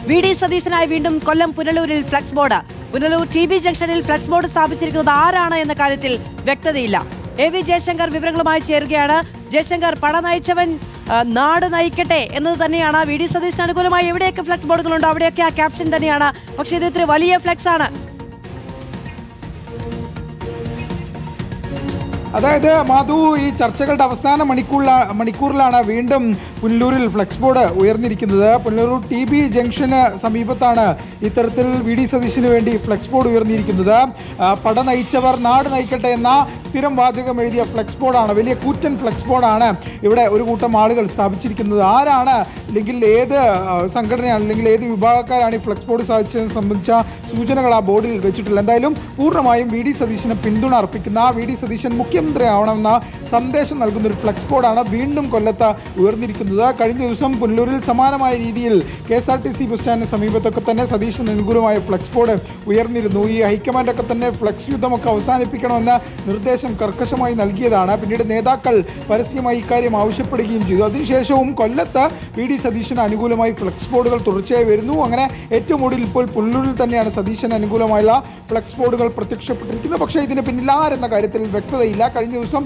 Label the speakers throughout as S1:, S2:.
S1: VD. സതീശനായി വീണ്ടും കൊല്ലം പുനലൂരിൽ flex board. Punalur TB ജംഗ്ഷനിൽ flex board സ്ഥാപിച്ചിരിക്കുന്നത് ആരാണ് എന്ന കാര്യത്തിൽ വ്യക്തതയില്ല. AV ജയശങ്കർ വിവരങ്ങളുമായി ചേരുകയാണ്. ജയശങ്കർ, പട നയിച്ചവൻ നാട് നയിക്കട്ടെ എന്നത് തന്നെയാണ്. വി.ഡി. സതീശന് അനുകൂലമായി എവിടെയൊക്കെ ഫ്ലക്സ് ബോർഡുകളുണ്ടോ അവിടെയൊക്കെ ആ ക്യാപ്ഷൻ തന്നെയാണ്. പക്ഷേ ഇത് ഇത്ര വലിയ ഫ്ലക്സ് ആണ്.
S2: അതായത് മാധു, ഈ ചർച്ചകളുടെ അവസാന മണിക്കൂറിലാണ് വീണ്ടും പുനലൂരിൽ ഫ്ലക്സ് ബോർഡ് ഉയർന്നിരിക്കുന്നത്. പുനലൂർ TB ജംഗ്ഷന് സമീപത്താണ് ഇത്തരത്തിൽ വി.ഡി. സതീശന് വേണ്ടി ഫ്ലക്സ് ബോർഡ് ഉയർന്നിരിക്കുന്നത്. പട നയിച്ചവർ നാട് നയിക്കട്ടെ എന്ന സ്ഥിരം വാചകം എഴുതിയ ഫ്ലക്സ് ബോർഡാണ്, വലിയ കൂറ്റൻ ഫ്ലക്സ് ബോർഡാണ് ഇവിടെ ഒരു കൂട്ടം ആളുകൾ സ്ഥാപിച്ചിരിക്കുന്നത്. ആരാണ്, അല്ലെങ്കിൽ ഏത് സംഘടനയാണ്, അല്ലെങ്കിൽ ഏത് വിഭാഗക്കാരാണ് ഈ ഫ്ലക്സ് ബോർഡ് സ്ഥാപിച്ചതിനെ സംബന്ധിച്ച സൂചനകൾ ആ ബോർഡിൽ വെച്ചിട്ടില്ല. എന്തായാലും പൂർണ്ണമായും വി.ഡി. സതീശന് പിന്തുണ അർപ്പിക്കുന്ന, വി.ഡി. സതീശൻ മുഖ്യമന്ത്രിയാവണമെന്ന സന്ദേശം നൽകുന്ന ഒരു ഫ്ലക്സ് ബോർഡാണ് വീണ്ടും കൊല്ലത്ത് ഉയർന്നിരിക്കുന്നത്. കഴിഞ്ഞ ദിവസം പുനലൂരിൽ സമാനമായ രീതിയിൽ KSRTC ബസ് സ്റ്റാൻഡിന് സമീപത്തൊക്കെ തന്നെ സതീശന് അനുകൂലമായ ഫ്ലക്സ് ബോർഡ് ഉയർന്നിരുന്നു. ഈ ഹൈക്കമാൻഡൊക്കെ തന്നെ ഫ്ലക്സ് യുദ്ധമൊക്കെ അവസാനിപ്പിക്കണമെന്ന നിർദ്ദേശം കർക്കശമായി നൽകിയതാണ്. പിന്നീട് നേതാക്കൾ പരസ്യമായി ഇക്കാര്യം ആവശ്യപ്പെടുകയും ചെയ്തു. അതിനുശേഷവും കൊല്ലത്ത് വി.ഡി. സതീശന് അനുകൂലമായി ഫ്ലക്സ് ബോർഡുകൾ തുടർച്ചയായി വരുന്നു. അങ്ങനെ ഏറ്റവും ഒടുവിൽ ഇപ്പോൾ പുനലൂരിൽ തന്നെയാണ് സതീശന് അനുകൂലമായുള്ള ഫ്ലക്സ് ബോർഡുകൾ പ്രത്യക്ഷപ്പെട്ടിരിക്കുന്നത്. പക്ഷേ ഇതിന് പിന്നിൽ ആരെന്ന കാര്യത്തിൽ വ്യക്തതയില്ല. കഴിഞ്ഞ ദിവസം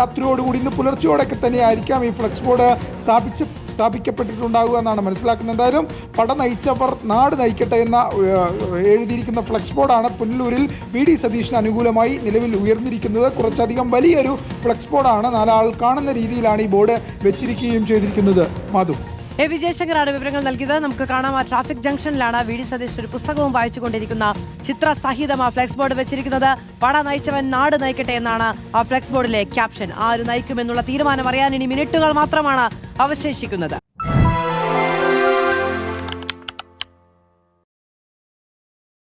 S2: രാത്രിയോടുകൂടി ഇന്ന് പുലർച്ചയോടൊക്കെ തന്നെയായിരിക്കാം ഈ ഫ്ലക്സ് ബോർഡ് സ്ഥാപിക്കപ്പെട്ടിട്ടുണ്ടാവുക എന്നാണ് മനസ്സിലാക്കുന്നത്. എന്തായാലും പട നയിച്ചവർ നാട് നയിക്കട്ടെ എന്ന എഴുതിയിരിക്കുന്ന ഫ്ലക്സ് ബോർഡാണ് പുനലൂരിൽ വി.ഡി. സതീശന് അനുകൂലമായി നിലവിൽ ഉയർന്നിരിക്കുന്നത്. കുറച്ചധികം വലിയൊരു ഫ്ലക്സ് ബോർഡാണ്. നാലാൾ കാണുന്ന രീതിയിലാണ് ഈ ബോർഡ് വെച്ചിരിക്കുകയും ചെയ്തിരിക്കുന്നത്. മാധു,
S1: AV ജയശങ്കറാണ് വിവരങ്ങൾ നൽകിയത്. നമുക്ക് കാണാം, ആ ട്രാഫിക് ജംഗ്ഷനിലാണ് വി.ഡി. സതീശൻ ഒരു പുസ്തകവും വായിച്ചുകൊണ്ടിരിക്കുന്ന ചിത്രസഹിതം ആ ഫ്ലക്സ് ബോർഡ് വെച്ചിരിക്കുന്നത്. പട നയിച്ചവൻ നാട് നയിക്കട്ടെ എന്നാണ് ആ ഫ്ലക്സ് ബോർഡിലെ ക്യാപ്ഷൻ. ആര് നയിക്കുമെന്നുള്ള തീരുമാനം അറിയാൻ ഇനി മിനിറ്റുകൾ മാത്രമാണ് അവശേഷിക്കുന്നത്.